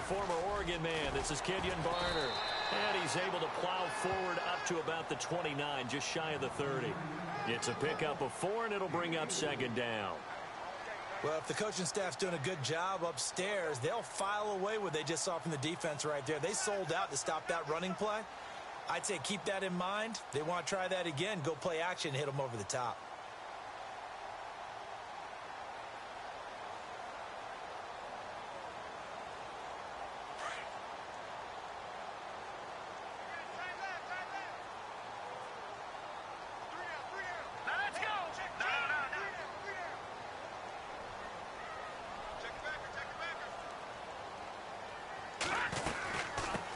former Oregon man. This is Kenyon Barner. And he's able to plow forward up to about the 29, just shy of the 30. It's a pickup of 4, and it'll bring up second down. Well, if the coaching staff's doing a good job upstairs, they'll file away what they just saw from the defense right there. They sold out to stop that running play. I'd say keep that in mind. They want to try that again. Go play action, hit them over the top.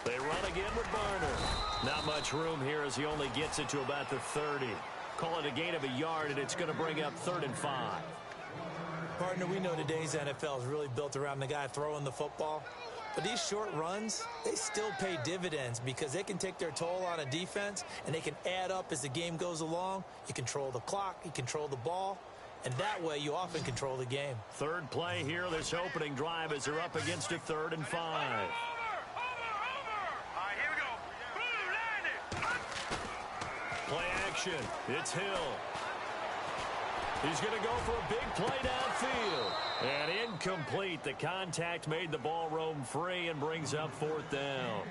They run again with Barner. Not much room here as he only gets it to about the 30. Call it a gain of a yard, and it's going to bring up 3rd and 5. Partner, we know today's NFL is really built around the guy throwing the football. But these short runs, they still pay dividends because they can take their toll on a defense, and they can add up as the game goes along. You control the clock, you control the ball, and that way you often control the game. Third play here, this opening drive as they're up against a 3rd and 5. Play action. It's Hill. He's going to go for a big play downfield. And incomplete. The contact made the ball roam free and brings up 4th down.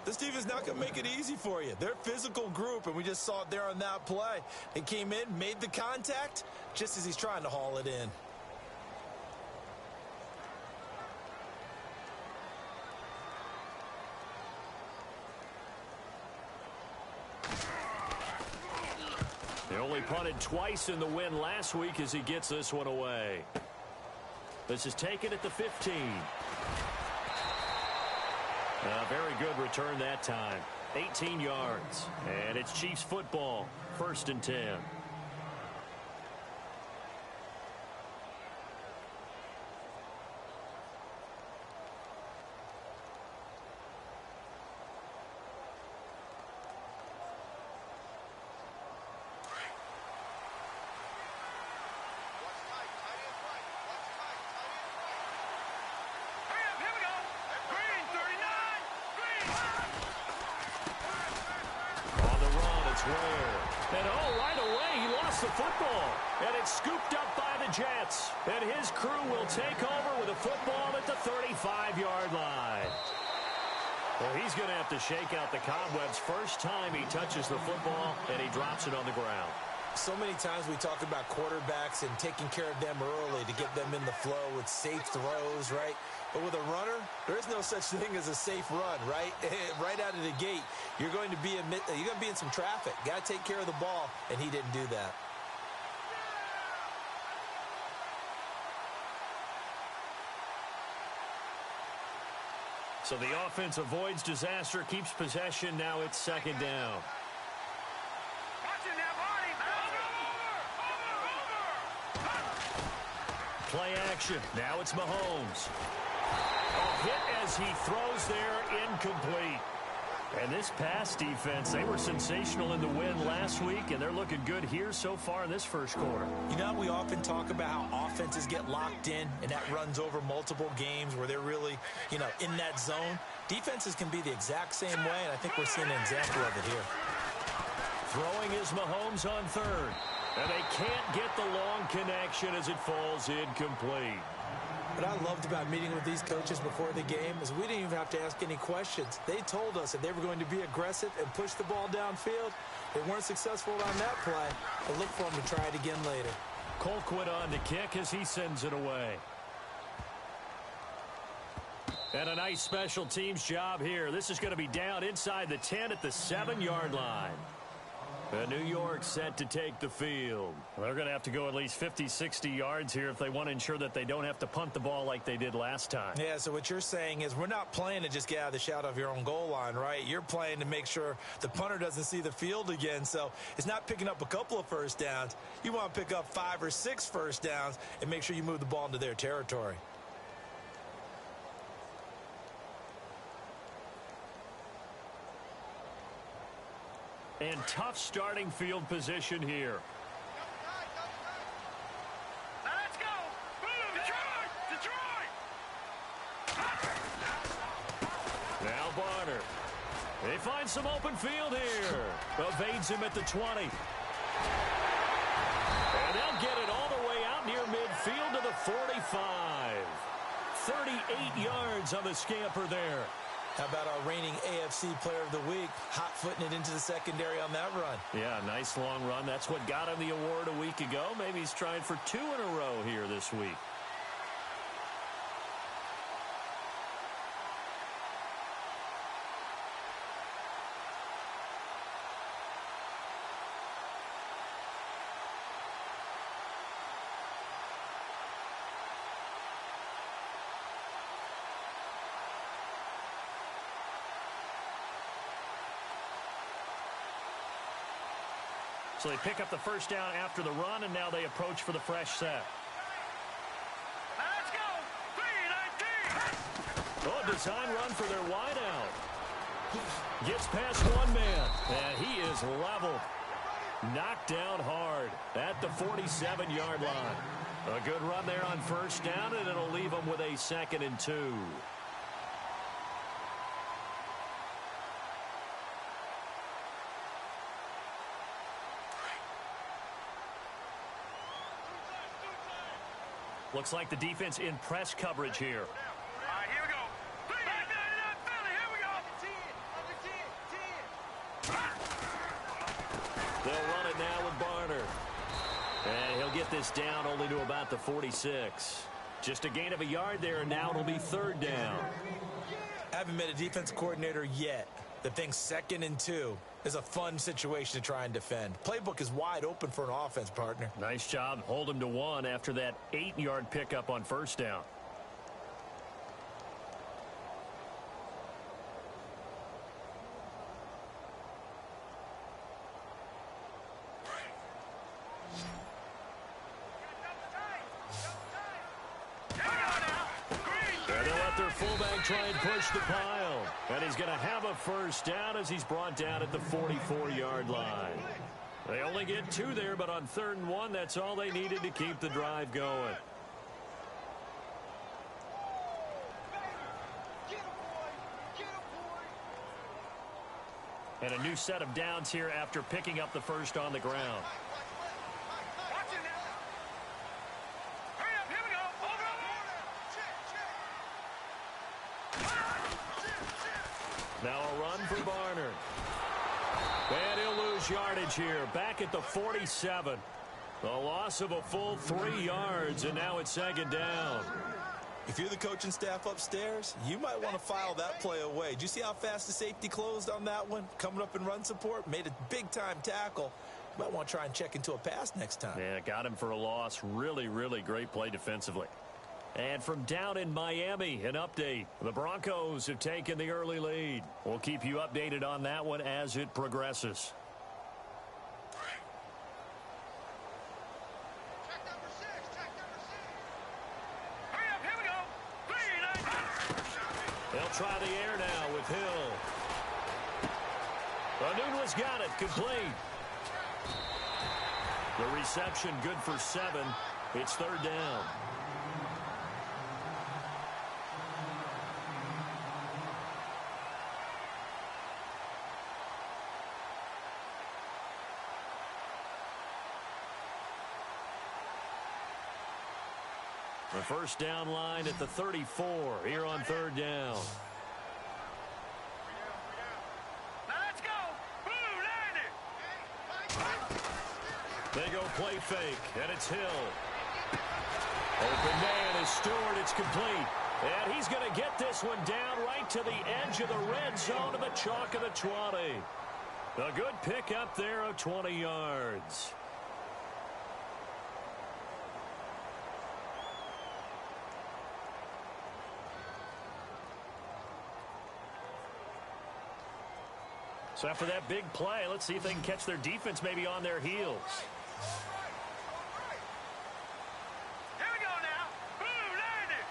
This team is not going to make it easy for you. They're a physical group, and we just saw it there on that play. They came in, made the contact, just as he's trying to haul it in. They only punted twice in the win last week as he gets this one away. This is taken at the 15. A very good return that time. 18 yards. And it's Chiefs football. 1st and 10. And right away, he lost the football. And it's scooped up by the Jets. And his crew will take over with a football at the 35-yard line. Well, he's going to have to shake out the cobwebs first time he touches the football, and he drops it on the ground. So many times we talk about quarterbacks and taking care of them early to get them in the flow with safe throws, right? But with a runner, there is no such thing as a safe run, right? Right out of the gate, you're going to be in some traffic. Got to take care of the ball, and he didn't do that. So the offense avoids disaster, keeps possession. Now it's 2nd down. Play action. Now it's Mahomes. A hit as he throws there, incomplete. And this pass defense, they were sensational in the win last week, and they're looking good here so far in this first quarter. You know, we often talk about how offenses get locked in, and that runs over multiple games where they're really, in that zone. Defenses can be the exact same way, and I think we're seeing an example of it here. Throwing is Mahomes on 3rd. And they can't get the long connection as it falls incomplete. What I loved about meeting with these coaches before the game is we didn't even have to ask any questions. They told us that they were going to be aggressive and push the ball downfield. They weren't successful on that play, but look for them to try it again later. Colquitt on to kick as he sends it away. And a nice special teams job here. This is going to be down inside the 10 at the 7-yard line. New York set to take the field. They're going to have to go at least 50, 60 yards here if they want to ensure that they don't have to punt the ball like they did last time. Yeah, so what you're saying is we're not playing to just get out of the shadow of your own goal line, right? You're playing to make sure the punter doesn't see the field again. So it's not picking up a couple of first downs. You want to pick up 5 or 6 first downs and make sure you move the ball into their territory. And tough starting field position here. Now let's go. Detroit! Detroit! find some open field here. Evades him at the 20. And they'll get it all the way out near midfield to the 45. 38 yards on the scamper there. How about our reigning AFC Player of the Week, hot-footing it into the secondary on that run? Yeah, nice long run. That's what got him the award a week ago. Maybe he's trying for 2 in a row here this week. So they pick up the first down after the run, and now they approach for the fresh set. Let's go! 3-19! Oh, design run for their wideout. Gets past one man, and he is leveled. Knocked down hard at the 47-yard line. A good run there on first down, and it'll leave them with a 2nd and 2. Looks like the defense in press coverage here. All right, here we go. 3-99 Philly, here we go. 10. They'll run it now with Barner. And he'll get this down only to about the 46. Just a gain of a yard there, and now it'll be 3rd down. Haven't met a defense coordinator yet that thinks 2nd and 2 is a fun situation to try and defend. Playbook is wide open for an offense, partner. Nice job. Hold him to 1 after that 8-yard pickup on first down. Fullback try and push the pile. And he's going to have a first down as he's brought down at the 44-yard line. They only get 2 there, but on 3rd and 1, that's all they needed to keep the drive going. And a new set of downs here after picking up the first on the ground. Now a run for Barner. And he'll lose yardage here. Back at the 47. The loss of a full 3 yards, and now it's 2nd down. If you're the coaching staff upstairs, you might want to file that play away. Did you see how fast the safety closed on that one? Coming up in run support, made a big-time tackle. You might want to try and check into a pass next time. Yeah, got him for a loss. Really, really great play defensively. And from down in Miami, an update. The Broncos have taken the early lead. We'll keep you updated on that one as it progresses. Check number 6. Hurry up, here we go. 3-19. They'll try the air now with Hill. Anunwa's got it, complete. The reception good for 7. It's 3rd down. The first down line at the 34 here on 3rd down. Now let's go. Blue, land it. They go play fake, and it's Hill. Open man is Stewart. It's complete. And he's going to get this one down right to the edge of the red zone to the chalk of the 20. A good pick up there of 20 yards. So after that big play, let's see if they can catch their defense maybe on their heels. Here we go now. Blue, land it.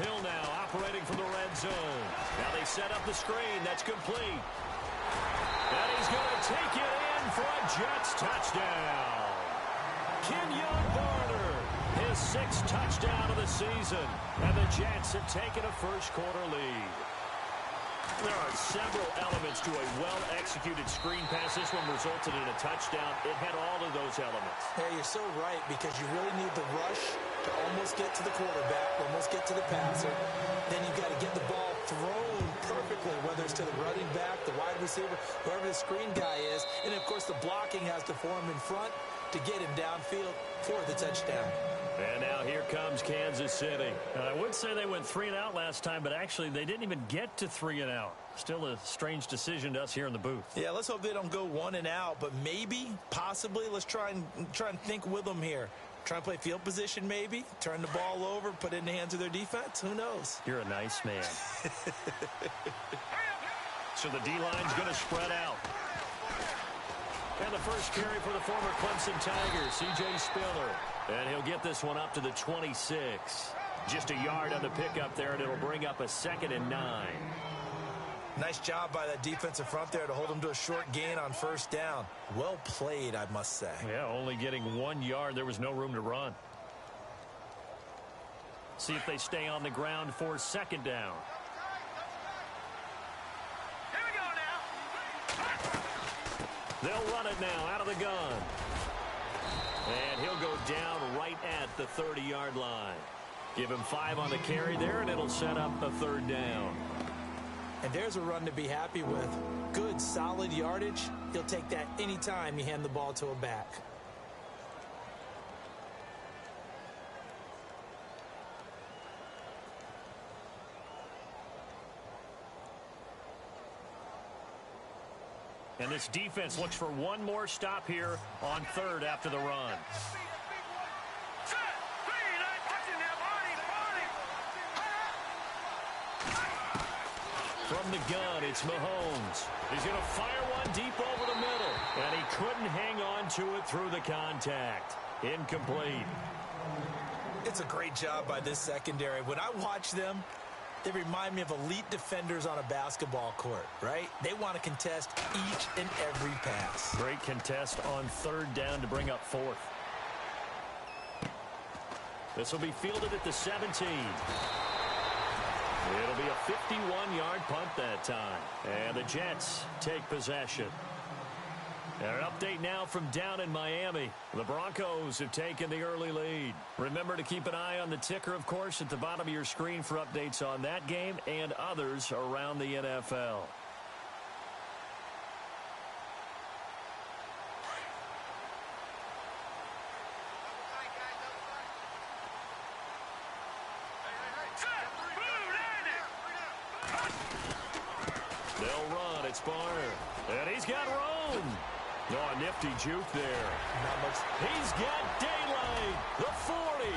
Hill now operating from the red zone. Now they set up the screen. That's complete. And he's going to take it in for a Jets touchdown. Kenyon Barner, his 6th touchdown of the season. And the Jets have taken a first quarter lead. There are several elements to a well-executed screen pass. This one resulted in a touchdown. It had all of those elements. Yeah, you're so right, because you really need the rush to almost get to the quarterback, almost get to the passer. Then you've got to get the ball thrown perfectly, whether it's to the running back, the wide receiver, whoever the screen guy is. And, of course, the blocking has to form in front to get him downfield for the touchdown. And now here comes Kansas City. I would say they went 3 and out last time, but actually they didn't even get to 3 and out. Still a strange decision to us here in the booth. Yeah, let's hope they don't go 1 and out, but maybe, possibly, let's try and think with them here. Try and play field position maybe, turn the ball over, put it in the hands of their defense. Who knows? You're a nice man. So the D-line's going to spread out. And the first carry for the former Clemson Tiger, C.J. Spiller. And he'll get this one up to the 26. Just a yard on the pickup there, and it'll bring up a 2nd and 9. Nice job by that defensive front there to hold them to a short gain on first down. Well played, I must say. Yeah, only getting 1 yard. There was no room to run. See if they stay on the ground for 2nd down. Here we go now. They'll run it now out of the gun. And he'll go down right at the 30-yard line. Give him 5 on the carry there, and it'll set up a 3rd down. And there's a run to be happy with. Good, solid yardage. He'll take that anytime you hand the ball to a back. And this defense looks for one more stop here on 3rd after the run. From the gun, it's Mahomes. He's going to fire one deep over the middle. And he couldn't hang on to it through the contact. Incomplete. It's a great job by this secondary. When I watch them, they remind me of elite defenders on a basketball court, right? They want to contest each and every pass. Great contest on 3rd down to bring up 4th. This will be fielded at the 17. It'll be a 51-yard punt that time. And the Jets take possession. And an update now from down in Miami. The Broncos have taken the early lead. Remember to keep an eye on the ticker, of course, at the bottom of your screen for updates on that game and others around the NFL. They'll run. It's Barner. And he's got room. Oh, a nifty juke there. Not much. He's got daylight. The 40,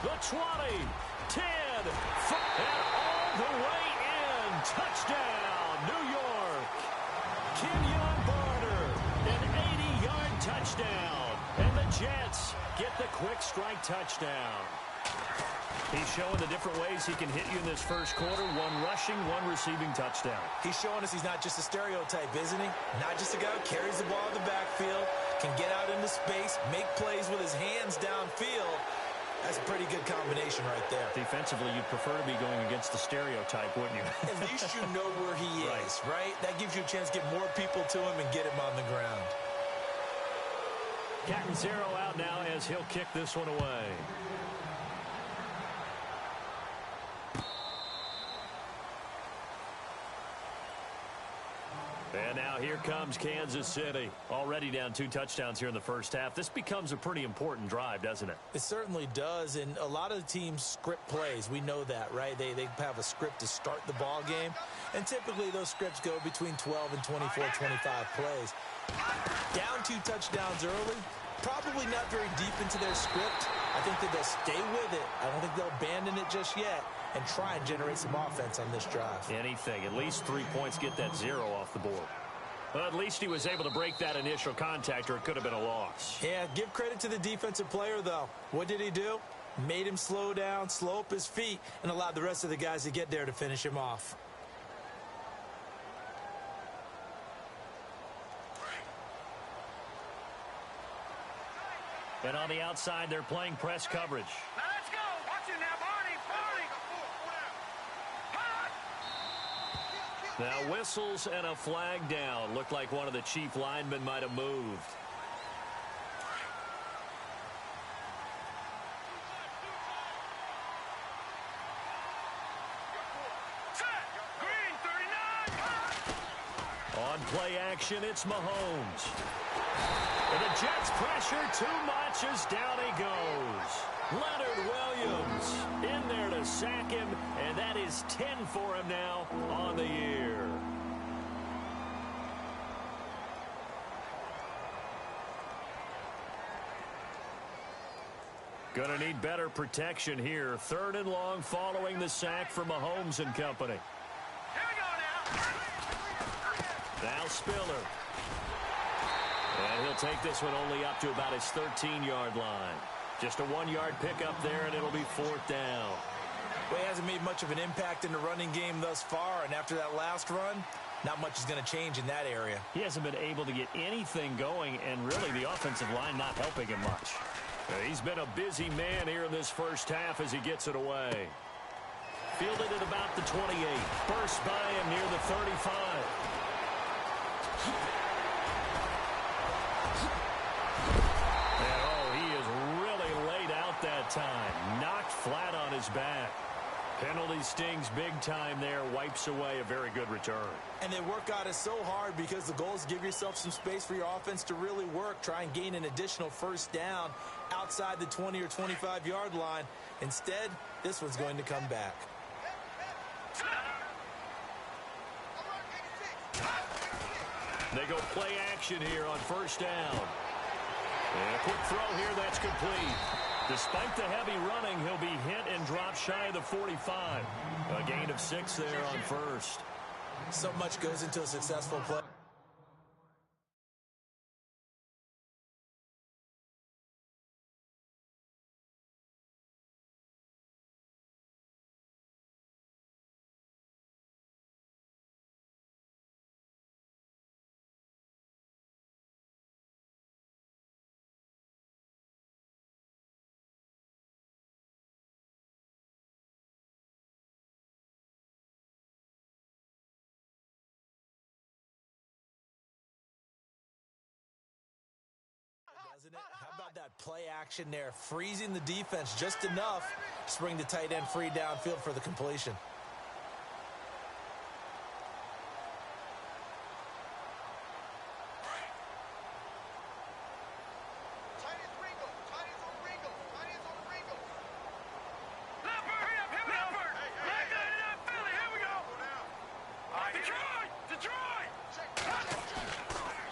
the 20, 10, and all the way in. Touchdown, New York. Kenyon Barner, an 80-yard touchdown. And the Jets get the quick strike touchdown. He's showing the different ways he can hit you in this first quarter. 1 rushing, 1 receiving touchdown. He's showing us he's not just a stereotype, isn't he? Not just a guy who carries the ball in the backfield, can get out into space, make plays with his hands downfield. That's a pretty good combination right there. Defensively, you'd prefer to be going against the stereotype, wouldn't you? At least you know where he is, right? That gives you a chance to get more people to him and get him on the ground. Catanzaro out now as he'll kick this one away. And now here comes Kansas City. Already down 2 touchdowns here in the first half. This becomes a pretty important drive, doesn't it? It certainly does, and a lot of the teams script plays. We know that, right? They have a script to start the ball game, and typically those scripts go between 12 and 24, 25 plays. Down 2 touchdowns early, probably not very deep into their script. I think that they'll stay with it. I don't think they'll abandon it just yet and try and generate some offense on this drive. Anything. At least 3 points, get that 0 off the board. Well, at least he was able to break that initial contact, or it could have been a loss. Yeah, give credit to the defensive player, though. What did he do? Made him slow down, slow up his feet, and allowed the rest of the guys to get there to finish him off. And on the outside, they're playing press coverage. Now let's go. Watch it now, Barney. Now whistles and a flag down. Looked like one of the chief linemen might have moved. On play action, it's Mahomes. And the Jets pressure too much as down he goes. Leonard Williams in there to sack him, and that is 10 for him now on the year. Gonna need better protection here. 3rd and long following the sack from Mahomes and company. Here we go now. Now Spiller. And he'll take this one only up to about his 13-yard line. Just a 1-yard pickup there, and it'll be 4th down. Well, he hasn't made much of an impact in the running game thus far, and after that last run, not much is going to change in that area. He hasn't been able to get anything going, and really the offensive line not helping him much. He's been a busy man here in this first half as he gets it away. Fielded at about the 28. Burst by him near the 35. And oh, he is really laid out that time. Knocked flat on his back. Penalty stings big time there. Wipes away a very good return. And they work out it so hard because the goal is give yourself some space for your offense to really work. Try and gain an additional 1st down outside the 20 or 25-yard line. Instead, this one's going to come back. They go play action here on 1st down. And a quick throw here, that's complete. Despite the heavy running, he'll be hit and drop shy of the 45. A gain of 6 there on 1st. So much goes into a successful play. Doesn't it? How about that play action there? Freezing the defense just enough to bring the tight end free downfield for the completion.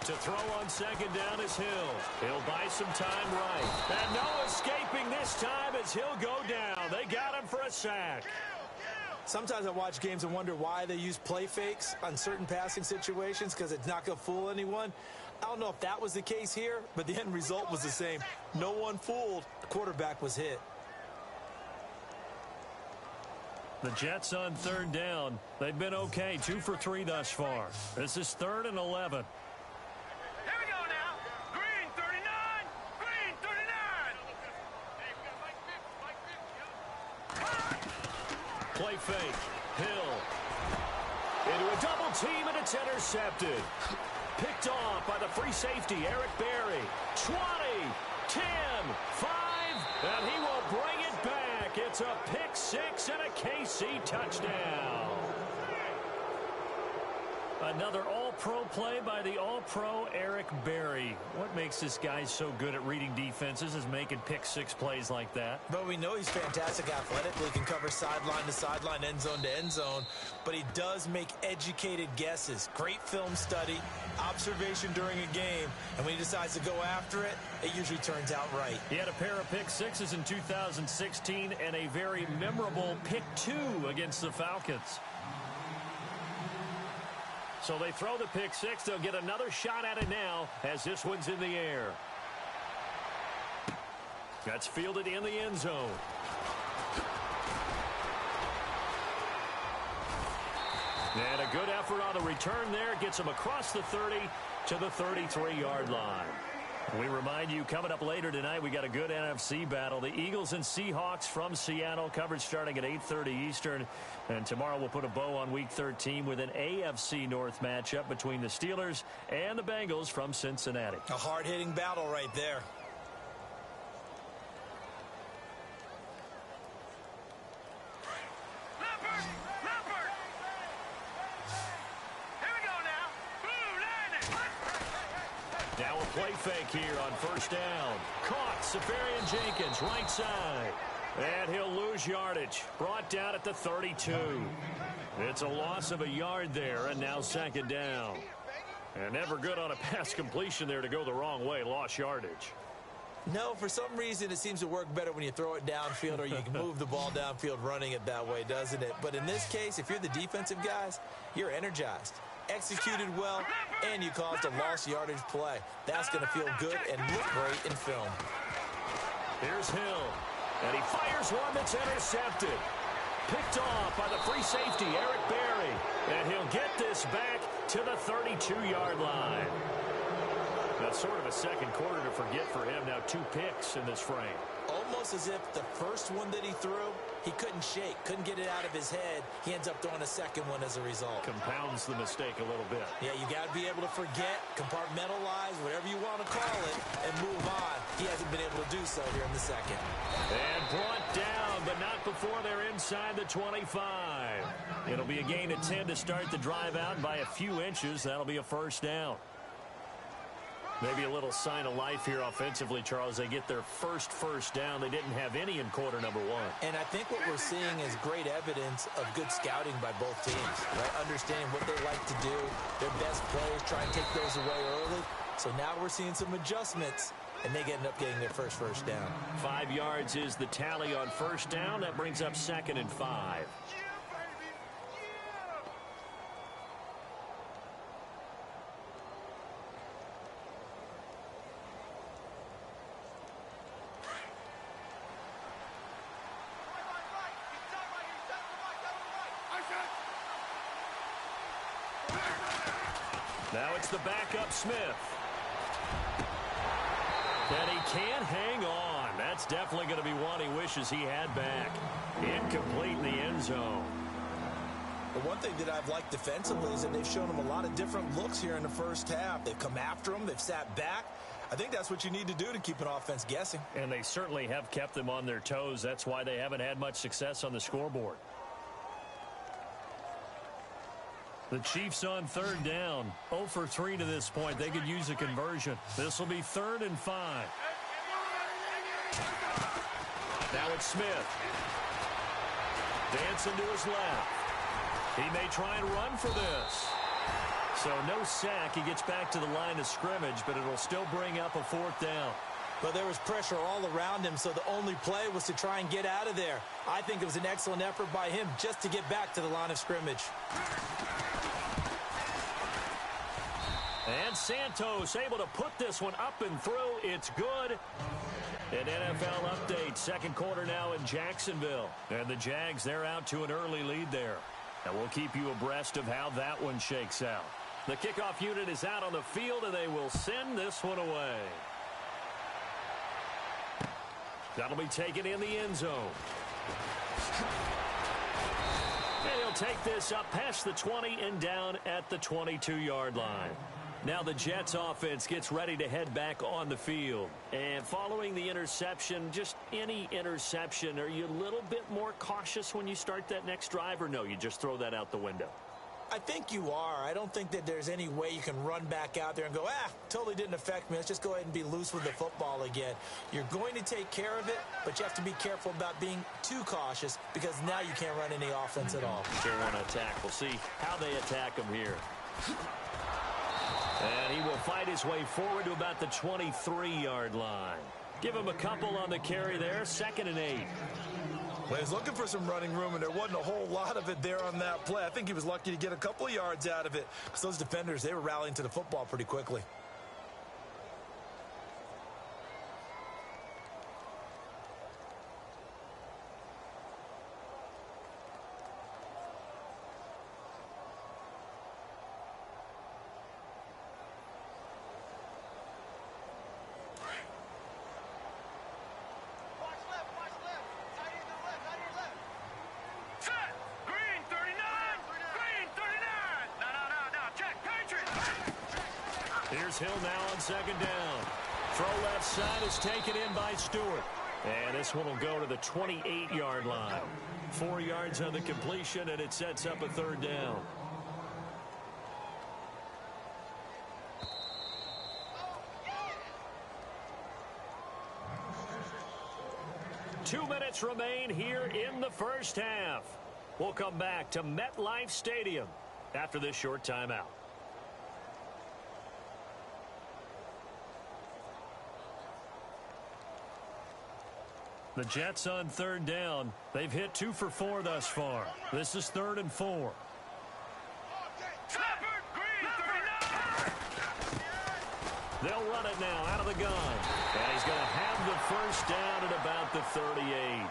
To throw on 2nd down is Hill. He'll buy some time right. And no escaping this time as he'll go down. They got him for a sack. Sometimes I watch games and wonder why they use play fakes on certain passing situations because it's not going to fool anyone. I don't know if that was the case here, but the end result was the same. No one fooled. The quarterback was hit. The Jets on 3rd down. They've been okay. 2 for 3 thus far. This is 3rd and 11. Play fake. Hill. Into a double team, and it's intercepted. Picked off by the free safety, Eric Berry. 20, 10, 5, and he will bring it back. It's a pick 6 and a KC touchdown. Another all-pro play by the all-pro Eric Berry. What makes this guy so good at reading defenses is making pick-6 plays like that. But we know he's fantastic athletically. He can cover sideline to sideline, end zone to end zone. But he does make educated guesses. Great film study, observation during a game. And when he decides to go after it, it usually turns out right. He had a pair of pick-6s in 2016 and a very memorable pick-2 against the Falcons. So they throw the pick 6. They'll get another shot at it now as this one's in the air. That's fielded in the end zone. And a good effort on the return there. Gets him across the 30 to the 33-yard line. We remind you, coming up later tonight, we got a good NFC battle. The Eagles and Seahawks from Seattle, coverage starting at 8:30 Eastern. And tomorrow we'll put a bow on Week 13 with an AFC North matchup between the Steelers and the Bengals from Cincinnati. A hard-hitting battle right there. Now a play fake here on first down. Caught, Safarian Jenkins, right side. And he'll lose yardage. Brought down at the 32. It's a loss of a yard there, and now second down. And never good on a pass completion there to go the wrong way. Lost yardage. No, for some reason it seems to work better when you throw it downfield or you can move the ball downfield running it that way, doesn't it? But in this case, if you're the defensive guys, you're energized, executed well, and you caused a lost yardage play. That's going to feel good and look great in film. Here's Hill, and he fires one that's intercepted. Picked off by the free safety, Eric Berry. And he'll get this back to the 32-yard line. That's sort of a second quarter to forget for him. Now 2 picks in this frame. Almost as if the first one that he threw, he couldn't shake, couldn't get it out of his head. He ends up throwing a second one as a result. Compounds the mistake a little bit. Yeah, you got to be able to forget, compartmentalize, whatever you want to call it, and move on. He hasn't been able to do so here in the second. And brought down, but not before they're inside the 25. It'll be a gain of 10 to start the drive out by a few inches. That'll be a first down. Maybe a little sign of life here offensively, Charles. They get their first down. They didn't have any in quarter number 1. And I think what we're seeing is great evidence of good scouting by both teams, right? Understanding what they like to do, their best players, try and take those away early. So now we're seeing some adjustments, and they end up getting their first down. 5 yards is the tally on first down. That brings up 2nd and 5. Now it's the backup Smith. And he can't hang on. That's definitely going to be one he wishes he had back. Incomplete in the end zone. The one thing that I've liked defensively is that they've shown him a lot of different looks here in the first half. They've come after him. They've sat back. I think that's what you need to do to keep an offense guessing. And they certainly have kept them on their toes. That's why they haven't had much success on the scoreboard. The Chiefs on third down. 0 for 3 to this point. They could use a conversion. This will be 3rd and 5. Now it's Smith. Dancing to his left. He may try and run for this. So no sack. He gets back to the line of scrimmage, but it'll still bring up a 4th down. But there was pressure all around him, so the only play was to try and get out of there. I think it was an excellent effort by him just to get back to the line of scrimmage. And Santos able to put this one up and through. It's good. An NFL update. Second quarter now in Jacksonville. And the Jags, they're out to an early lead there. And we'll keep you abreast of how that one shakes out. The kickoff unit is out on the field, and they will send this one away. That'll be taken in the end zone. And he'll take this up past the 20 and down at the 22-yard line. Now the Jets offense gets ready to head back on the field. And following the interception, just any interception, are you a little bit more cautious when you start that next drive, or no, you just throw that out the window? I think you are. I don't think that there's any way you can run back out there and go, totally didn't affect me. Let's just go ahead and be loose with the football again. You're going to take care of it, but you have to be careful about being too cautious because now you can't run any offense at all. They want to attack. We'll see how they attack him here. And he will fight his way forward to about the 23-yard line. Give him a couple on the carry there. 2nd and 8. Well, he's looking for some running room, and there wasn't a whole lot of it there on that play. I think he was lucky to get a couple of yards out of it because those defenders, they were rallying to the football pretty quickly. Here's Hill now on second down. Throw left side is taken in by Stewart. And this one will go to the 28-yard line. 4 yards on the completion, and it sets up a third down. Two minutes remain here in the first half. We'll come back to MetLife Stadium after this short timeout. The Jets on third down. They've hit 2 for 4 thus far. This is 3rd and 4. They'll run it now out of the gun. And he's going to have the first down at about the 38.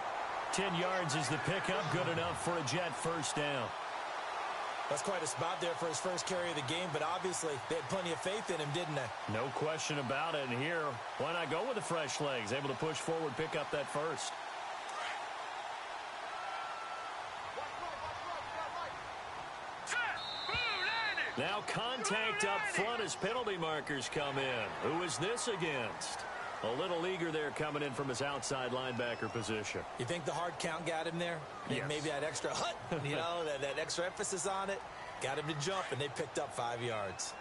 10 yards is the pickup. Good enough for a Jet first down. That's quite a spot there for his first carry of the game, but obviously they had plenty of faith in him, didn't they? No question about it. And here, why not go with the fresh legs? Able to push forward, pick up that first. Now contact up front as penalty markers come in. Who is this against? A little eager there coming in from his outside linebacker position. You think the hard count got him there? Yes. Maybe that extra hut, that extra emphasis on it, got him to jump, and they picked up 5 yards.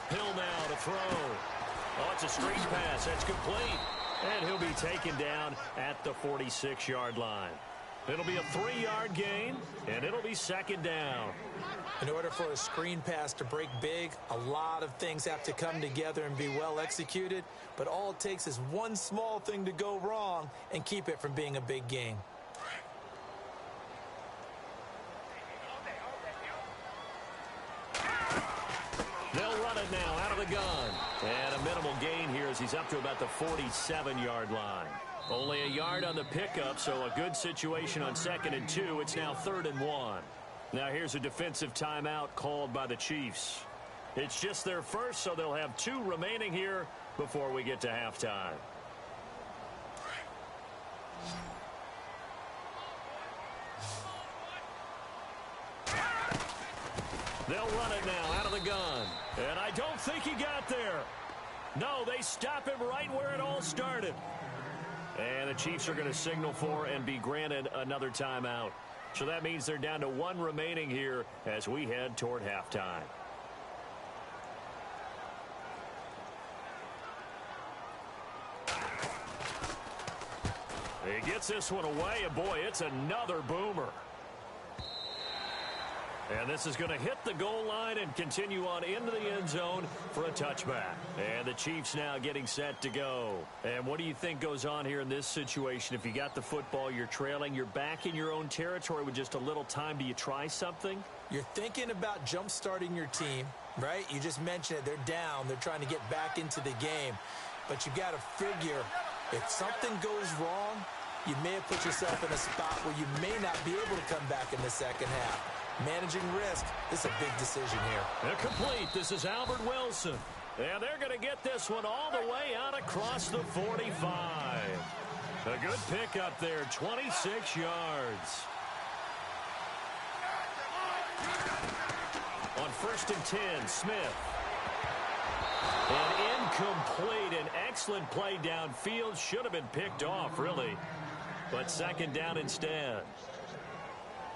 Hill now to throw. Oh, it's a screen pass. That's complete. And he'll be taken down at the 46-yard line. It'll be a 3-yard gain, and it'll be second down. In order for a screen pass to break big, a lot of things have to come together and be well executed, but all it takes is one small thing to go wrong and keep it from being a big gain. They'll run it now out of the gun. And a minimal gain here as he's up to about the 47-yard line. Only a yard on the pickup, so a good situation on 2nd and 2. It's now 3rd and 1. Now here's a defensive timeout called by the Chiefs. It's just their first, so they'll have 2 remaining here before we get to halftime. They'll run it now out of the gun. And I don't think he got there. No, they stop him right where it all started. And the Chiefs are going to signal for and be granted another timeout. So that means they're down to 1 remaining here as we head toward halftime. He gets this one away, and boy, it's another boomer. And this is going to hit the goal line and continue on into the end zone for a touchback. And the Chiefs now getting set to go. And what do you think goes on here in this situation? If you got the football, you're trailing, you're back in your own territory with just a little time. Do you try something? You're thinking about jump-starting your team, right? You just mentioned it. They're down. They're trying to get back into the game. But you got to figure if something goes wrong, you may have put yourself in a spot where you may not be able to come back in the second half. Managing risk, this is a big decision here. They're complete. This is Albert Wilson. And they're going to get this one all the way out across the 45. A good pickup there, 26 yards. On 1st and 10, Smith. And incomplete. An excellent play downfield. Should have been picked off, really. But 2nd down instead.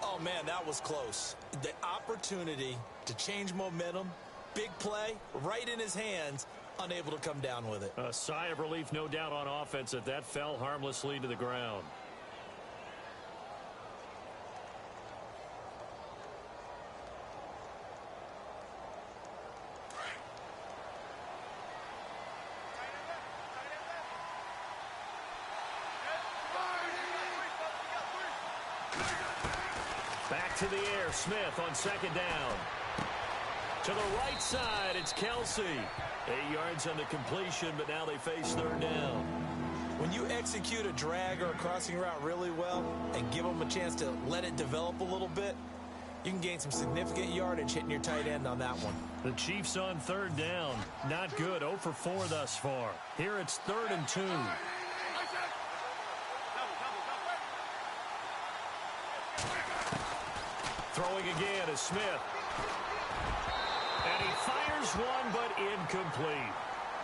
Oh, man, that was close. The opportunity to change momentum, big play, right in his hands, unable to come down with it. A sigh of relief, no doubt, on offense that that fell harmlessly to the ground. Back to the air, Smith on 2nd down. To the right side, it's Kelsey. 8 yards on the completion, but now they face 3rd down. When you execute a drag or a crossing route really well and give them a chance to let it develop a little bit, you can gain some significant yardage hitting your tight end on that one. The Chiefs on 3rd down. Not good. 0 for 4 thus far. Here it's 3rd and 2. Throwing again is Smith. And he fires one, but incomplete.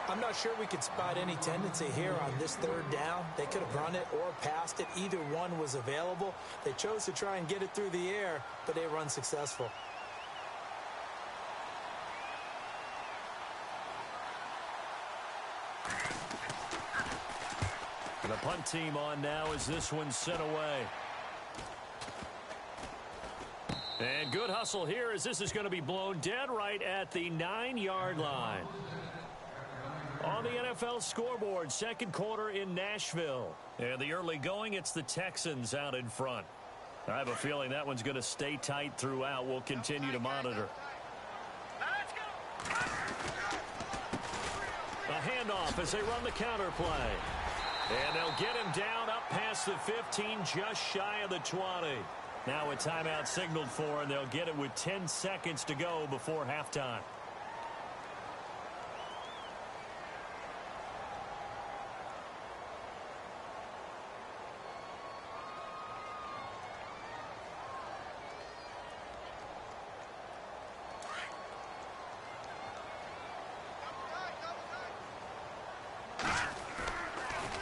I'm not sure we could spot any tendency here on this third down. They could have run it or passed it. Either one was available. They chose to try and get it through the air, but they were unsuccessful. The punt team on now as this one's sent away. And good hustle here as this is going to be blown dead right at the 9-yard line. On the NFL scoreboard, second quarter in Nashville. And the early going, it's the Texans out in front. I have a feeling that one's going to stay tight throughout. We'll continue to monitor. A handoff as they run the counter play. And they'll get him down up past the 15, just shy of the 20. Now a timeout signaled for, and they'll get it with 10 seconds to go before halftime.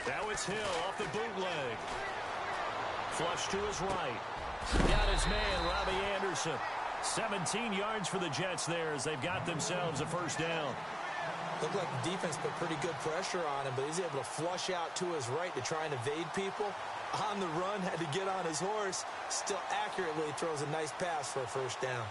Now it's Hill off the bootleg. Flush to his right. Got his man, Robbie Anderson. 17 yards for the Jets there as they've got themselves a first down. Looked like the defense put pretty good pressure on him, but he's able to flush out to his right to try and evade people. On the run, had to get on his horse. Still accurately throws a nice pass for a first down.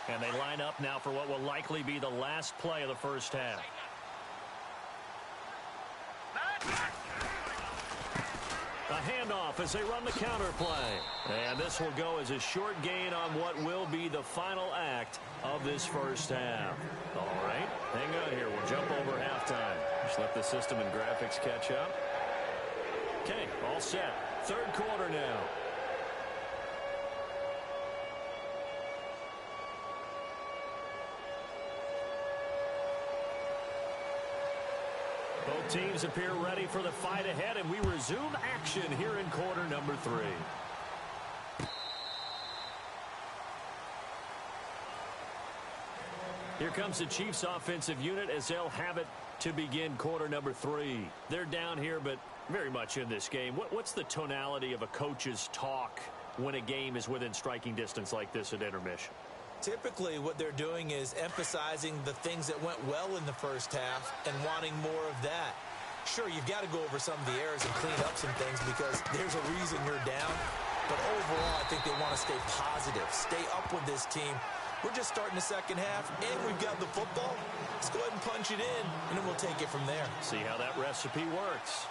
And they line up now for what will likely be the last play of the first half. A handoff as they run the counter play. And this will go as a short gain on what will be the final act of this first half. All right, hang on here. We'll jump over halftime. Just let the system and graphics catch up. Okay, all set. Third quarter now. Both teams appear ready for the fight ahead, and we resume action here in quarter number 3. Here comes the Chiefs offensive unit as they'll have it to begin quarter number 3. They're down here, but very much in this game. What's the tonality of a coach's talk when a game is within striking distance like this at intermission? Typically, what they're doing is emphasizing the things that went well in the first half and wanting more of that. Sure, you've got to go over some of the errors and clean up some things because there's a reason you're down. But overall, I think they want to stay positive, stay up with this team. We're just starting the second half, and we've got the football. Let's go ahead and punch it in, and then we'll take it from there. See how that recipe works.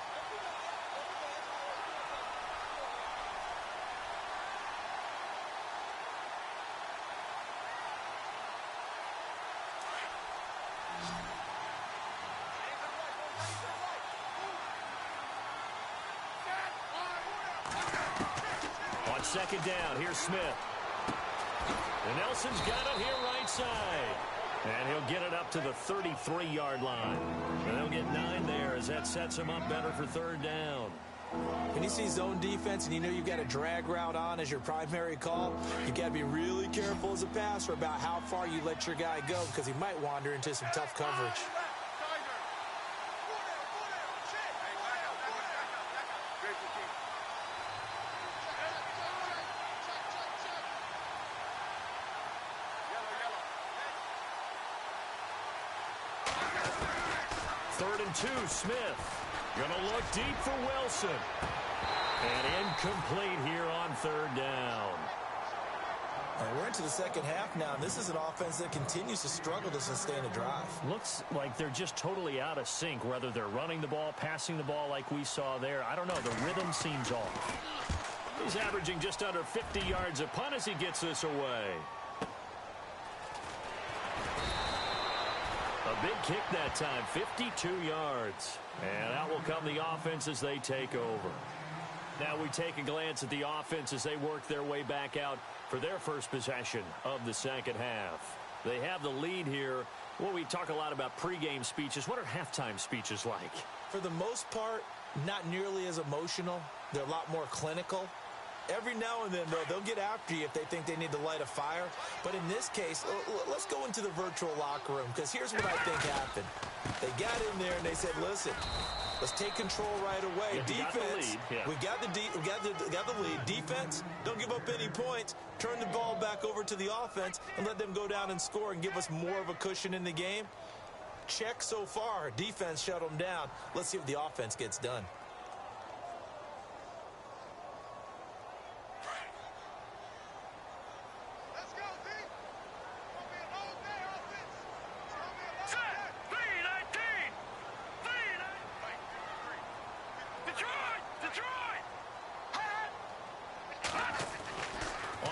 On second down, here's Smith. And Nelson's got it here right side. And he'll get it up to the 33-yard line. And they'll get 9 there as that sets him up better for third down. When you see zone defense and you know you've got a drag route on as your primary call, you've got to be really careful as a passer about how far you let your guy go because he might wander into some tough coverage. Third and 2, Smith. Gonna look deep for Wilson. And incomplete here on third down. And we're into the second half now. This is an offense that continues to struggle to sustain a drive. Looks like they're just totally out of sync, whether they're running the ball, passing the ball like we saw there. I don't know. The rhythm seems off. He's averaging just under 50 yards a punt as he gets this away. A big kick that time, 52 yards. And out will come the offense as they take over. Now we take a glance at the offense as they work their way back out for their first possession of the second half. They have the lead here Well, we talk a lot about pregame speeches. What are halftime speeches like? For the most part, not nearly as emotional. They're a lot more clinical. Every now and then, though, they'll get after you if they think they need to light a fire. But in this case, let's go into the virtual locker room, because here's what I think happened. They got in there and they said, listen, let's take control right away. Yeah, Defense, we got the lead. Defense, don't give up any points. Turn the ball back over to the offense and let them go down and score and give us more of a cushion in the game. Check so far. Defense shut them down. Let's see if the offense gets done.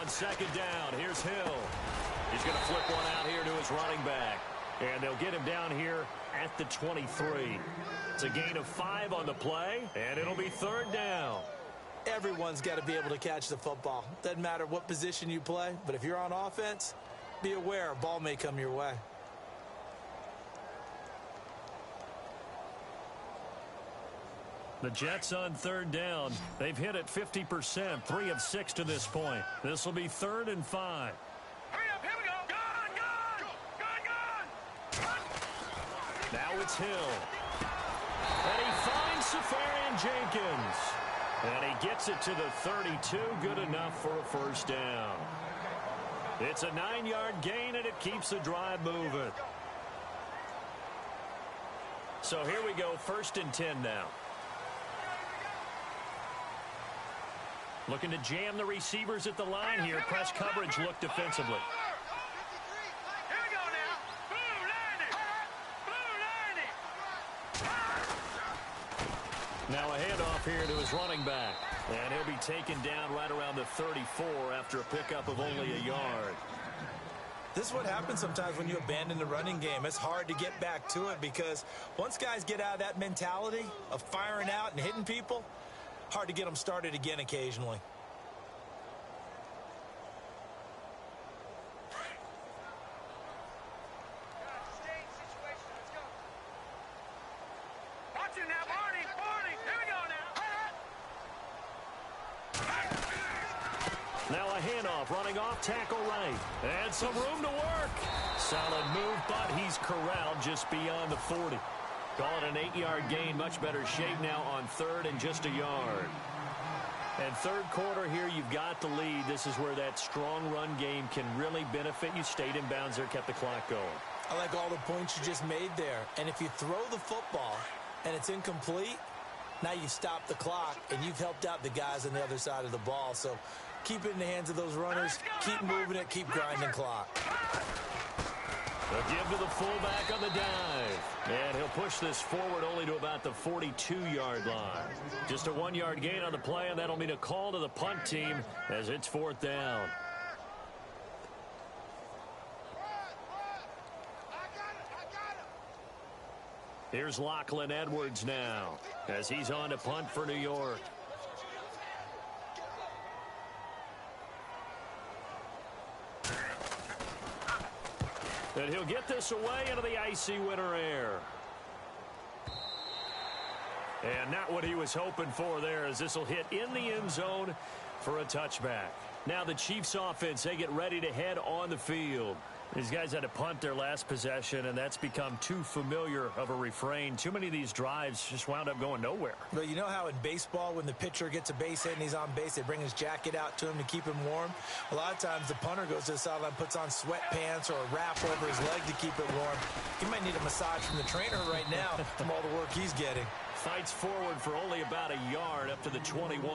On second down, here's Hill. He's going to flip one out here to his running back. And they'll get him down here at the 23. It's a gain of 5 on the play, and it'll be third down. Everyone's got to be able to catch the football. Doesn't matter what position you play, but if you're on offense, be aware a ball may come your way. The Jets on third down. They've hit it 50%, 3 of 6 to this point. This will be 3rd and 5. Hurry up, here we go. Gun. Now it's Hill. And he finds Safarian Jenkins. And he gets it to the 32. Good enough for a first down. It's a 9-yard gain, and it keeps the drive moving. So here we go, 1st and 10 now. Looking to jam the receivers at the line here. Press coverage look defensively. Here we go now. Blue 90. Now a handoff here to his running back. And he'll be taken down right around the 34 after a pickup of only a yard. This is what happens sometimes when you abandon the running game. It's hard to get back to it because once guys get out of that mentality of firing out and hitting people, hard to get them started again occasionally. Watch it now, Barney. Here we go now. Now a handoff running off tackle right. And some room to work. Solid move, but he's corralled just beyond the 40. Call it an 8-yard gain. Much better shape now on 3rd and just a yard. And third quarter here, you've got the lead. This is where that strong run game can really benefit you. Stayed in bounds there, kept the clock going. I like all the points you just made there. And if you throw the football and it's incomplete, now you've stopped the clock and you've helped out the guys on the other side of the ball. So keep it in the hands of those runners. Keep moving it. Keep grinding clock. The give to the fullback on the dive. And he'll push this forward only to about the 42-yard line. Just a 1-yard gain on the play, and that'll mean a call to the punt team as it's 4th down. Here's Lachlan Edwards now as he's on to punt for New York. And he'll get this away into the icy winter air. And not what he was hoping for there, as this will hit in the end zone for a touchback. Now the Chiefs offense, they get ready to head on the field. These guys had to punt their last possession, and that's become too familiar of a refrain. Too many of these drives just wound up going nowhere. But you know how in baseball, when the pitcher gets a base hit and he's on base, they bring his jacket out to him to keep him warm? A lot of times the punter goes to the sideline, puts on sweatpants or a wrap over his leg to keep it warm. He might need a massage from the trainer right now from all the work he's getting. Fights forward for only about a yard up to the 21.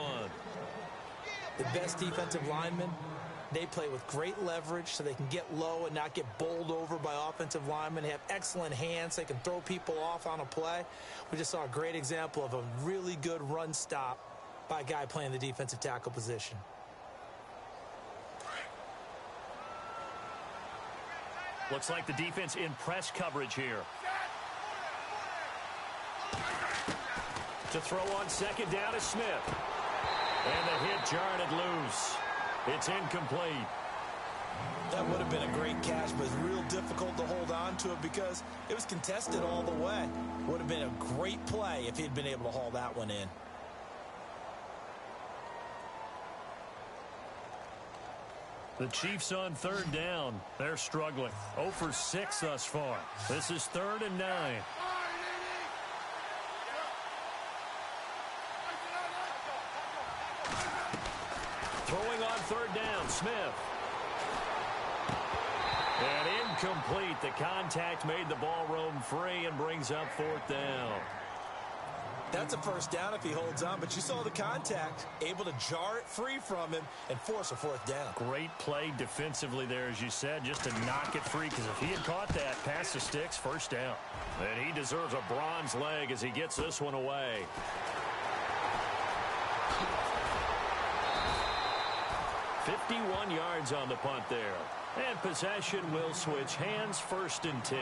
The best defensive linemen, they play with great leverage so they can get low and not get bowled over by offensive linemen. They have excellent hands. They can throw people off on a play. We just saw a great example of a really good run stop by a guy playing the defensive tackle position. Looks like the defense in press coverage here. To throw on second down is Smith. And the hit jarred it loose. It's incomplete. That would have been a great catch, but it's real difficult to hold on to it because it was contested all the way. Would have been a great play if he'd been able to haul that one in. The Chiefs on third down. They're struggling. 0 for 6 thus far. This is 3rd and 9. Throwing on third down, Smith. And incomplete. The contact made the ball roam free and brings up 4th down. That's a first down if he holds on, but you saw the contact, able to jar it free from him and force a 4th down. Great play defensively there, as you said, just to knock it free, because if he had caught that, past the sticks, first down. And he deserves a bronze leg as he gets this one away. "51 yards on the punt there. And possession will switch hands, 1st and 10.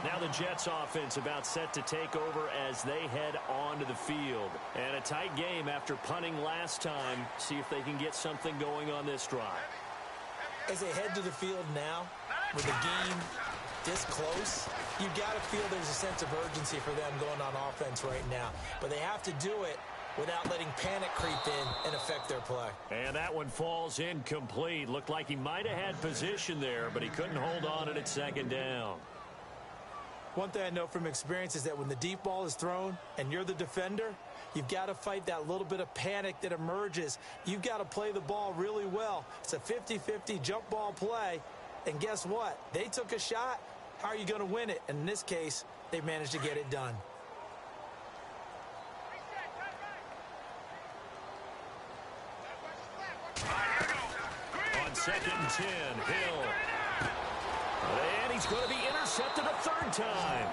Now the Jets offense about set to take over as they head onto the field. And a tight game after punting last time. See if they can get something going on this drive. As they head to the field now, with the game this close, you got to feel there's a sense of urgency for them going on offense right now. But they have to do it without letting panic creep in and affect their play. And that one falls incomplete. Looked like he might have had position there, but he couldn't hold on it at 2nd down. One thing I know from experience is that when the deep ball is thrown and you're the defender, you've got to fight that little bit of panic that emerges. You've got to play the ball really well. It's a 50-50 jump ball play. And guess what? They took a shot. How are you going to win it? And in this case, they managed to get it done. On 2nd and 10, Hill. And he's going to be intercepted a 3rd time.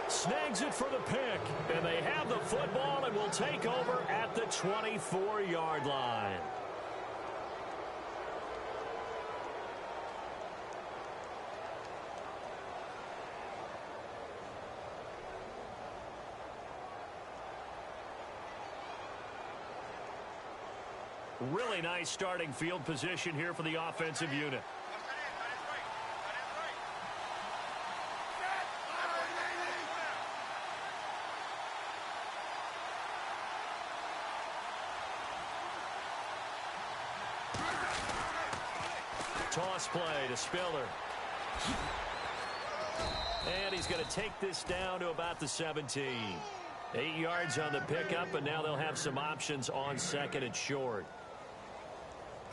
Snags it for the pick. And they have the football and will take over at the 24-yard line. Really nice starting field position here for the offensive unit. Toss play to Spiller. And he's going to take this down to about the 17. 8 yards on the pickup, and now they'll have some options on 2nd and short.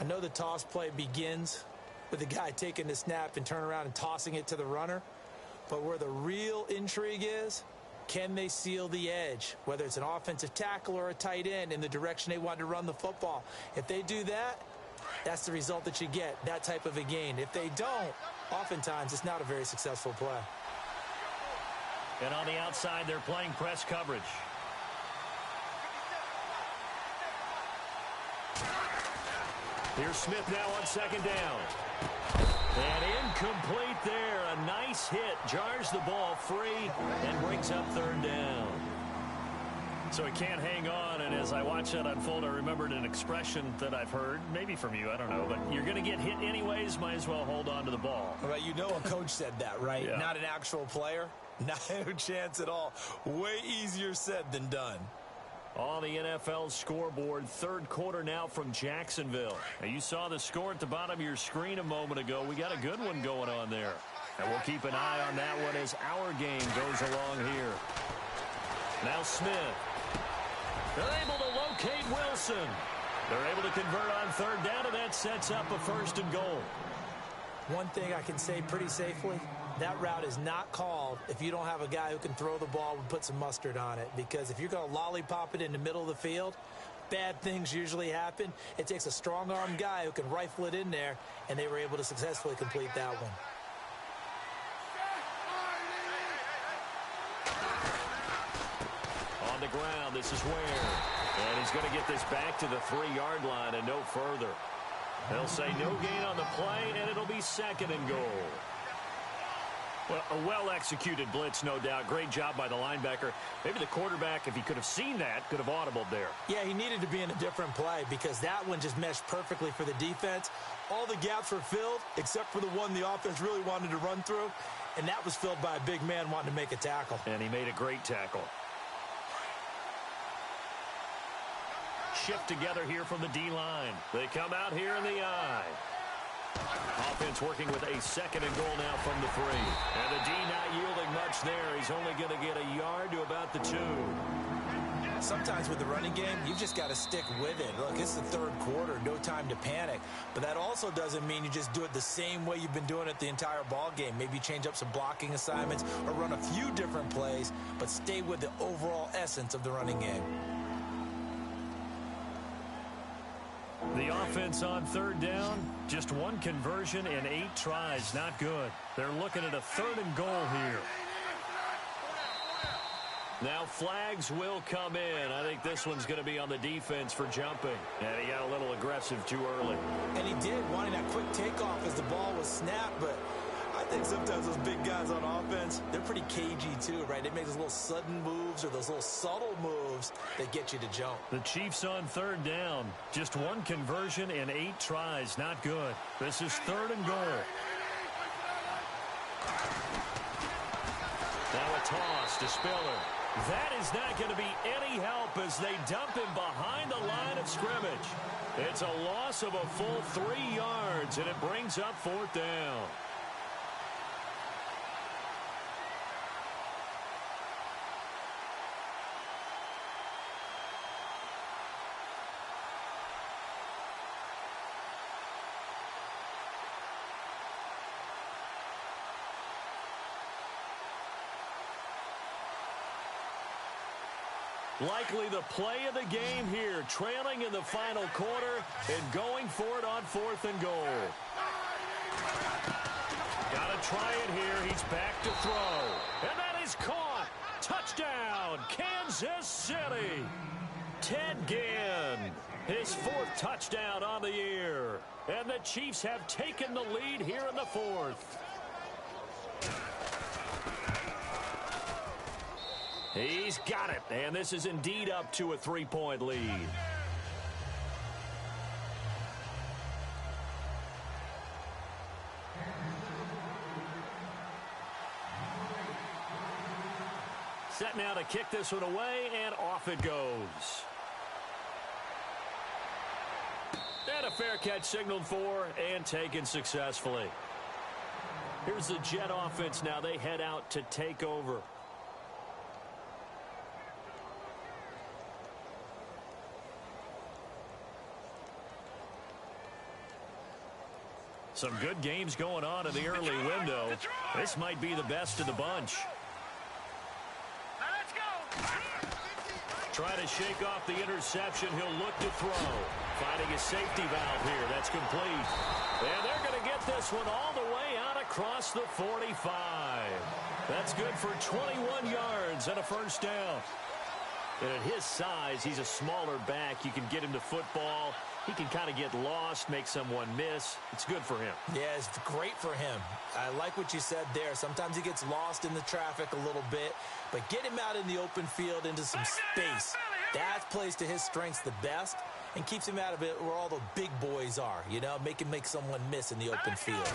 I know the toss play begins with the guy taking the snap and turn around and tossing it to the runner. But where the real intrigue is, can they seal the edge? Whether it's an offensive tackle or a tight end in the direction they want to run the football. If they do that, that's the result that you get, that type of a gain. If they don't, oftentimes it's not a very successful play. And on the outside, they're playing press coverage. Here's Smith now on 2nd down. And incomplete there. A nice hit. Jars the ball free and brings up 3rd down. So he can't hang on, and as I watch that unfold, I remembered an expression that I've heard, maybe from you, I don't know, but you're going to get hit anyways, might as well hold on to the ball. Well, you know a coach said that, right? Yeah. Not an actual player. No chance at all. Way easier said than done. On the NFL scoreboard, 3rd quarter now from Jacksonville. Now, you saw the score at the bottom of your screen a moment ago. We got a good one going on there. And we'll keep an eye on that one as our game goes along here. Now Smith. They're able to locate Wilson. They're able to convert on 3rd down, and that sets up a 1st and goal. One thing I can say pretty safely, that route is not called if you don't have a guy who can throw the ball and put some mustard on it. Because if you're going to lollipop it in the middle of the field, bad things usually happen. It takes a strong-armed guy who can rifle it in there, and they were able to successfully complete that one. On the ground, this is Ware. And he's going to get this back to the 3-yard line and no further. They'll say no gain on the play, and it'll be 2nd and goal. Well, a well-executed blitz, no doubt. Great job by the linebacker. Maybe the quarterback, if he could have seen that, could have audibled there. Yeah, he needed to be in a different play because that one just meshed perfectly for the defense. All the gaps were filled except for the one the offense really wanted to run through, and that was filled by a big man wanting to make a tackle. And he made a great tackle. Shift together here from the D-line. They come out here in the I. Offense working with a second and goal now from the 3. And the D not yielding much there. He's only going to get a yard to about the 2. Sometimes with the running game, you've just got to stick with it. Look, it's the third quarter, no time to panic. But that also doesn't mean you just do it the same way you've been doing it the entire ball game. Maybe change up some blocking assignments or run a few different plays, but stay with the overall essence of the running game. The offense on third down, just one conversion in 8 tries. Not good. They're looking at a third and goal here. Now flags will come in. I think this one's going to be on the defense for jumping. And he got a little aggressive too early. And he did, wanting that quick takeoff as the ball was snapped, but I think sometimes those big guys on offense, they're pretty cagey too, right? They make those little sudden moves or those little subtle moves that get you to jump. The Chiefs on third down. Just one conversion in 8 tries. Not good. This is third and goal. Now a toss to Spiller. That is not going to be any help as they dump him behind the line of scrimmage. It's a loss of a full 3 yards, and it brings up fourth down. Likely the play of the game here, trailing in the final quarter and going for it on fourth and goal. Got to try it here. He's back to throw. And that is caught. Touchdown, Kansas City. Ted Ginn, his 4th touchdown on the year. And the Chiefs have taken the lead here in the 4th. He's got it, and this is indeed up to a 3-point lead. Set now to kick this one away, and off it goes. And a fair catch signaled for and taken successfully. Here's the Jet offense now. They head out to take over. Some good games going on in the early window. This might be the best of the bunch. Let's go. Try to shake off the interception. He'll look to throw. Finding a safety valve here. That's complete. And they're going to get this one all the way out across the 45. That's good for 21 yards and a first down. And at his size, he's a smaller back. You can get him to football. He can kind of get lost, make someone miss. It's good for him. Yeah, it's great for him. I like what you said there. Sometimes he gets lost in the traffic a little bit, but get him out in the open field into some space. That plays to his strengths the best and keeps him out of it where all the big boys are, you know, make someone miss in the open field.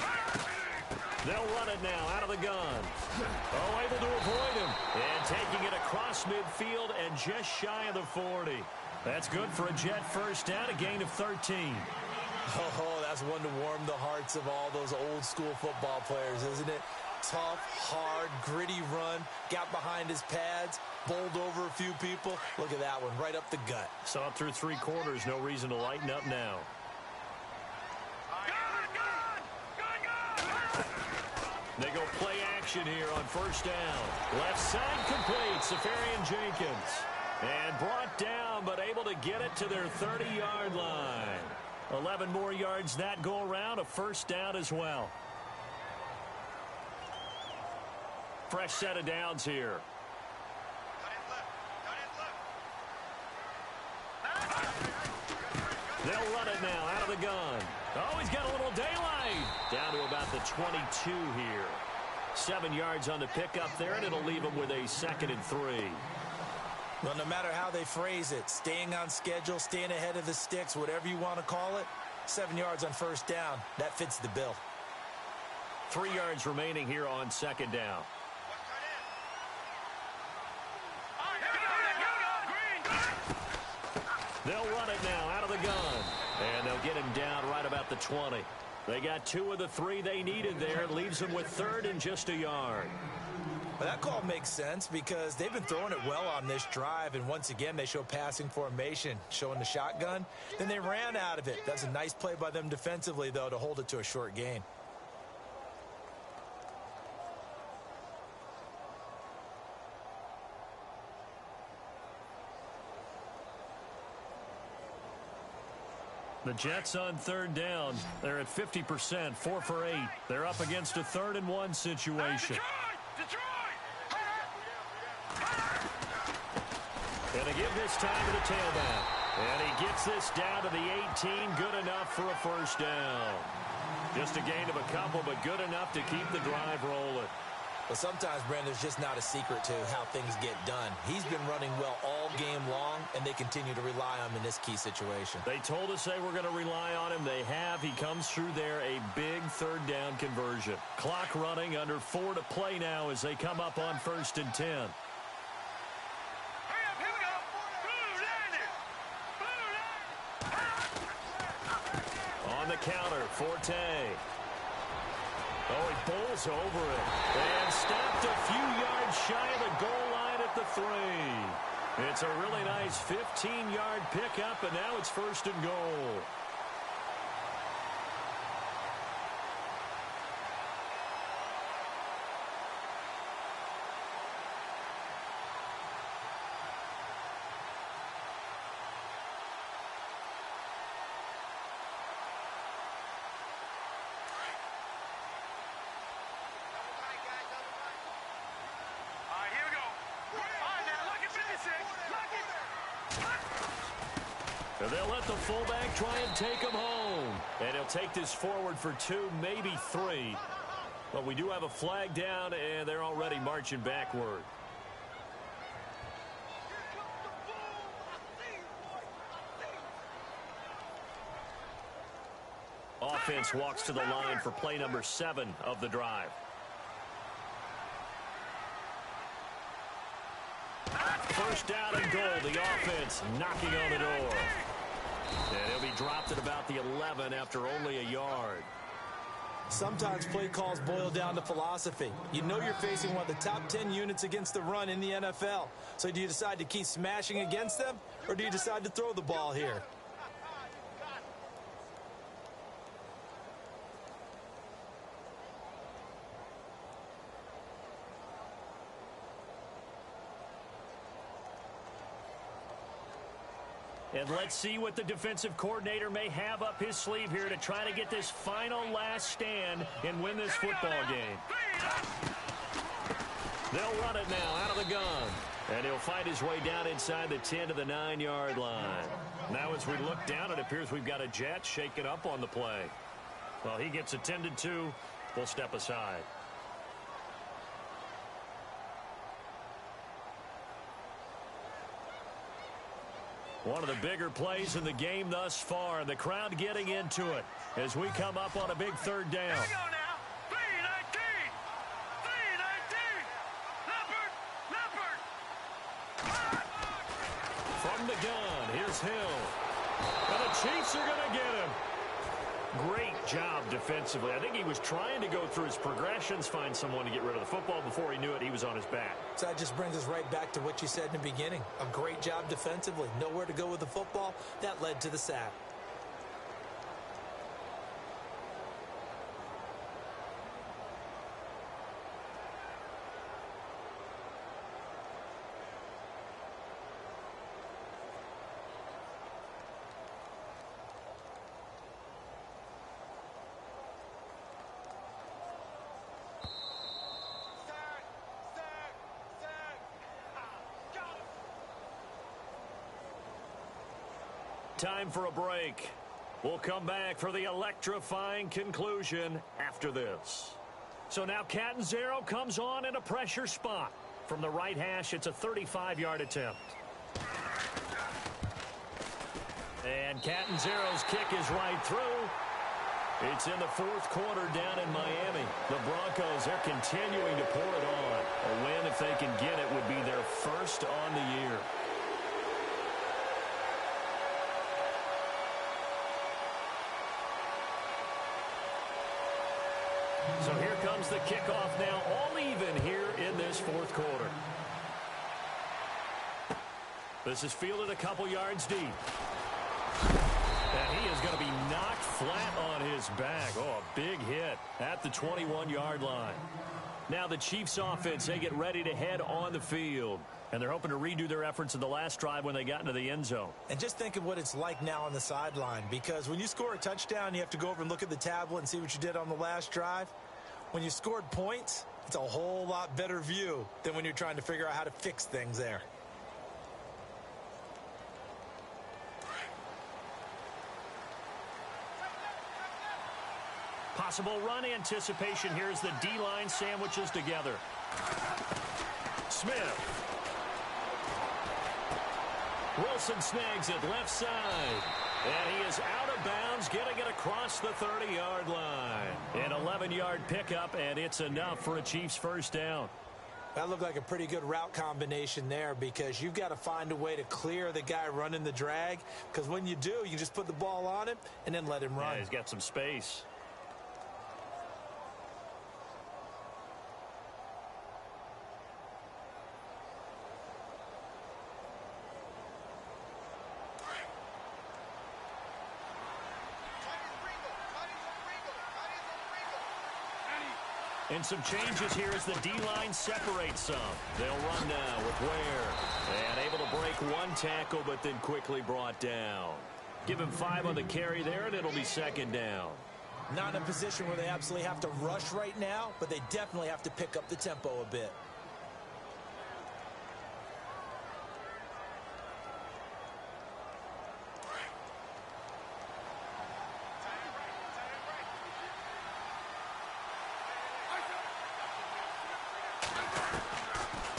They'll run it now out of the gun. Oh, able to avoid him. And taking it across midfield and just shy of the 40. That's good for a Jet first down, a gain of 13. Oh, that's one to warm the hearts of all those old school football players, isn't it? Tough, hard, gritty run, got behind his pads, bowled over a few people. Look at that one, right up the gut. Saw it through 3 quarters, no reason to lighten up now. They go play action here on first down. Left side complete, Safarian Jenkins. And brought down, but able to get it to their 30-yard line. 11 more yards that go around, a first down as well. Fresh set of downs here. They'll run it now out of the gun. Oh, he's got a little daylight. Down to about the 22 here. 7 yards on the pickup there, and it'll leave them with a 2nd and 3. Well, no matter how they phrase it, staying on schedule, staying ahead of the sticks, whatever you want to call it, 7 yards on first down, that fits the bill. 3 yards remaining here on 2nd down. They'll run it now out of the gun, and they'll get him down right about the 20. They got 2 of the 3 they needed there. It leaves them with 3rd and just a yard. Well, that call makes sense because they've been throwing it well on this drive, and once again they show passing formation, showing the shotgun. Then they ran out of it. That's a nice play by them defensively, though, to hold it to a short gain. The Jets on 3rd down. They're at 50%, 4 for 8. They're up against a 3rd and 1 situation. And they give this time to the tailback. And he gets this down to the 18. Good enough for a first down. Just a gain of a couple, but good enough to keep the drive rolling. Well, sometimes, Brandon, there's just not a secret to how things get done. He's been running well all game long, and they continue to rely on him in this key situation. They told us they were going to rely on him. They have. He comes through there, a big 3rd down conversion. Clock running, under 4 to play now as they come up on 1st and 10. On the counter, Forte. Oh, he bowls over it. And stopped a few yards shy of the goal line at the 3. It's a really nice 15-yard pickup, and now it's 1st and goal. They'll let the fullback try and take him home. And he'll take this forward for 2, maybe 3. But we do have a flag down, and they're already marching backward. Offense walks to the line for play number 7 of the drive. First down and goal. The offense knocking on the door. And he'll be dropped at about the 11 after only a yard. Sometimes play calls boil down to philosophy. You know you're facing one of the top 10 units against the run in the NFL. So do you decide to keep smashing against them, or do you decide to throw the ball here? And let's see what the defensive coordinator may have up his sleeve here to try to get this final last stand and win this football game. They'll run it now out of the gun. And he'll find his way down inside the 10 to the 9-yard line. Now as we look down, it appears we've got a Jet shaken up on the play. Well, he gets attended to. We'll step aside. One of the bigger plays in the game thus far, and the crowd getting into it as we come up on a big 3rd down. Here we go now. 3-19. 3-19. Leopard. From the gun, here's Hill. And the Chiefs are going to get him. Great job defensively. I think he was trying to go through his progressions, find someone to get rid of the football. Before he knew it, he was on his back. So that just brings us right back to what you said in the beginning. A great job defensively. Nowhere to go with the football. That led to the sack. Time for a break. We'll come back for the electrifying conclusion after this. So now Catanzaro comes on in a pressure spot. From the right hash, it's a 35-yard attempt. And Catanzaro's kick is right through. It's in the fourth quarter down in Miami. The Broncos are continuing to pour it on. A win, if they can get it, would be their first on the year. So here comes the kickoff now, all even here in this fourth quarter. This is fielded a couple yards deep. And he is going to be knocked flat on his back. Oh, a big hit at the 21-yard line. Now the Chiefs offense, they get ready to head on the field. And they're hoping to redo their efforts in the last drive when they got into the end zone. And just think of what it's like now on the sideline. Because when you score a touchdown, you have to go over and look at the tablet and see what you did on the last drive. When you scored points, it's a whole lot better view than when you're trying to figure out how to fix things there. Possible run anticipation here as the D-line sandwiches together. Smith. Wilson snags it left side. And he is out of bounds, getting it across the 30-yard line. An 11-yard pickup, and it's enough for a Chiefs first down. That looked like a pretty good route combination there because you've got to find a way to clear the guy running the drag. Because when you do, you just put the ball on him and then let him run. Yeah, he's got some space. And some changes here as the D-line separates some. They'll run now with Ware. And able to break one tackle, but then quickly brought down. Give him 5 on the carry there, and it'll be second down. Not in a position where they absolutely have to rush right now, but they definitely have to pick up the tempo a bit.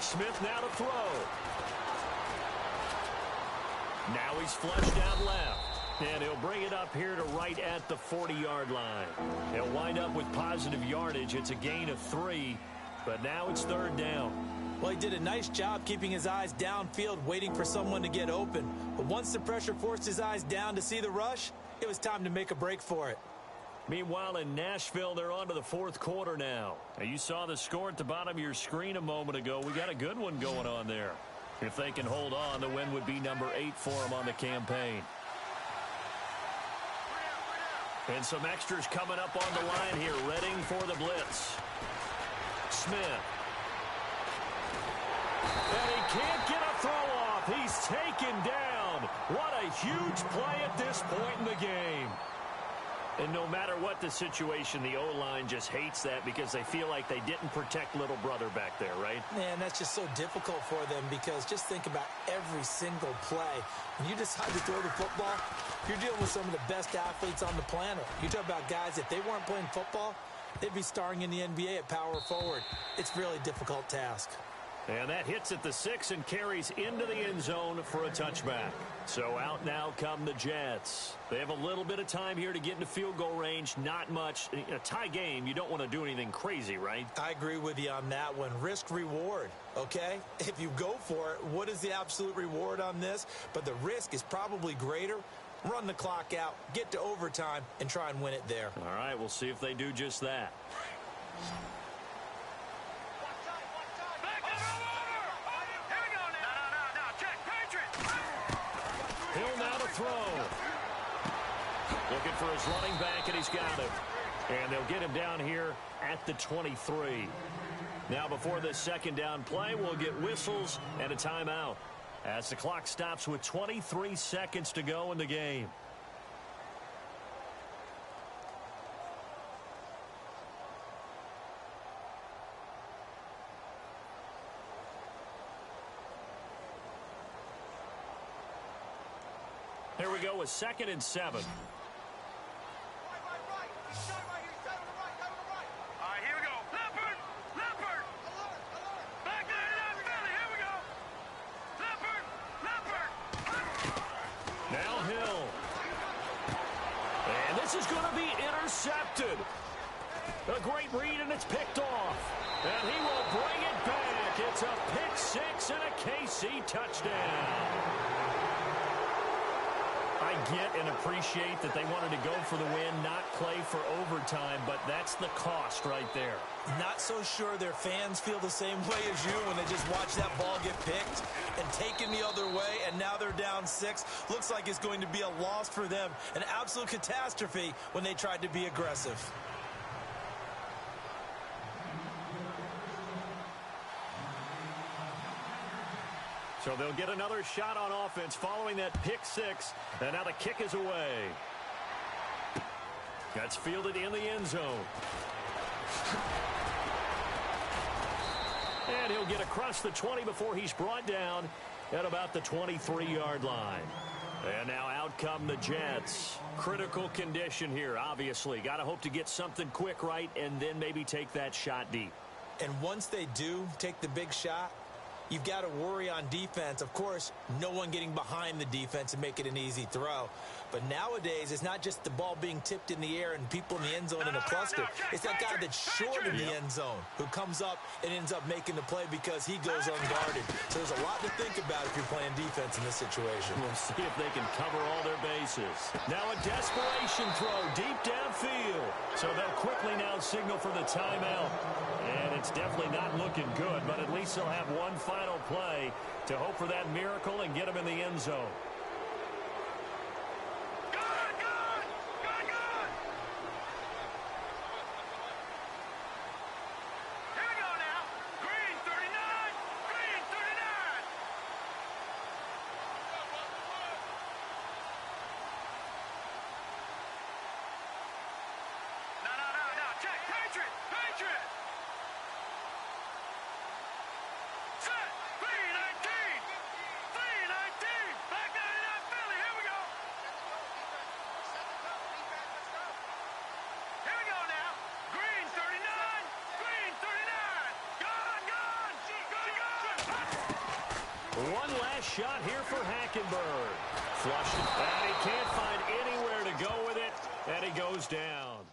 Smith now to throw. Now he's flushed out left. And he'll bring it up here to right at the 40-yard line. He'll wind up with positive yardage. It's a gain of 3, but now it's third down. Well, he did a nice job keeping his eyes downfield, waiting for someone to get open. But once the pressure forced his eyes down to see the rush, it was time to make a break for it. Meanwhile, in Nashville, they're on to the fourth quarter now. You saw the score at the bottom of your screen a moment ago. We got a good one going on there. If they can hold on, the win would be number 8 for them on the campaign. And some extras coming up on the line here, readying for the blitz. Smith. And he can't get a throw off. He's taken down. What a huge play at this point in the game. And no matter what the situation, the O-line just hates that because they feel like they didn't protect little brother back there, right? Man, that's just so difficult for them because just think about every single play. When you decide to throw the football, you're dealing with some of the best athletes on the planet. You talk about guys, if they weren't playing football, they'd be starring in the NBA at power forward. It's a really difficult task. And that hits at the 6 and carries into the end zone for a touchback. So out now come the Jets. They have a little bit of time here to get into field goal range. Not much. In a tie game, you don't want to do anything crazy, right? I agree with you on that one. Risk reward, okay? If you go for it, what is the absolute reward on this? But the risk is probably greater. Run the clock out, get to overtime, and try and win it there. All right, we'll see if they do just that. Hill now to throw. Looking for his running back, and he's got him. And they'll get him down here at the 23. Now before this second down play, we'll get whistles and a timeout as the clock stops with 23 seconds to go in the game. Here we go with 2nd and 7. All right, here we go. Left This is going to be intercepted. A great read, and it's picked off. And he will bring it back. It's a pick six and a KC touchdown. I get and appreciate that they wanted to go for the win, not play for overtime, but that's the cost right there. Not so sure their fans feel the same way as you when they just watch that ball get picked and taken the other way, and now they're down 6. Looks like it's going to be a loss for them, an absolute catastrophe when they tried to be aggressive. So they'll get another shot on offense following that pick six. And now the kick is away. That's fielded in the end zone. And he'll get across the 20 before he's brought down at about the 23-yard line. And now out come the Jets. Critical condition here, obviously. Got to hope to get something quick right and then maybe take that shot deep. And once they do take the big shot, you've got to worry on defense. Of course, no one getting behind the defense and make it an easy throw. But nowadays, it's not just the ball being tipped in the air and people in the end zone in a cluster. It's that guy that's short in the end zone who comes up and ends up making the play because he goes unguarded. So there's a lot to think about if you're playing defense in this situation. We'll see if they can cover all their bases. Now a desperation throw deep downfield. So they'll quickly now signal for the timeout. And it's definitely not looking good, but at least they'll have one final play to hope for that miracle and get them in the end zone. One last shot here for Hackenberg. Flushed it, and he can't find anywhere to go with it, and he goes down.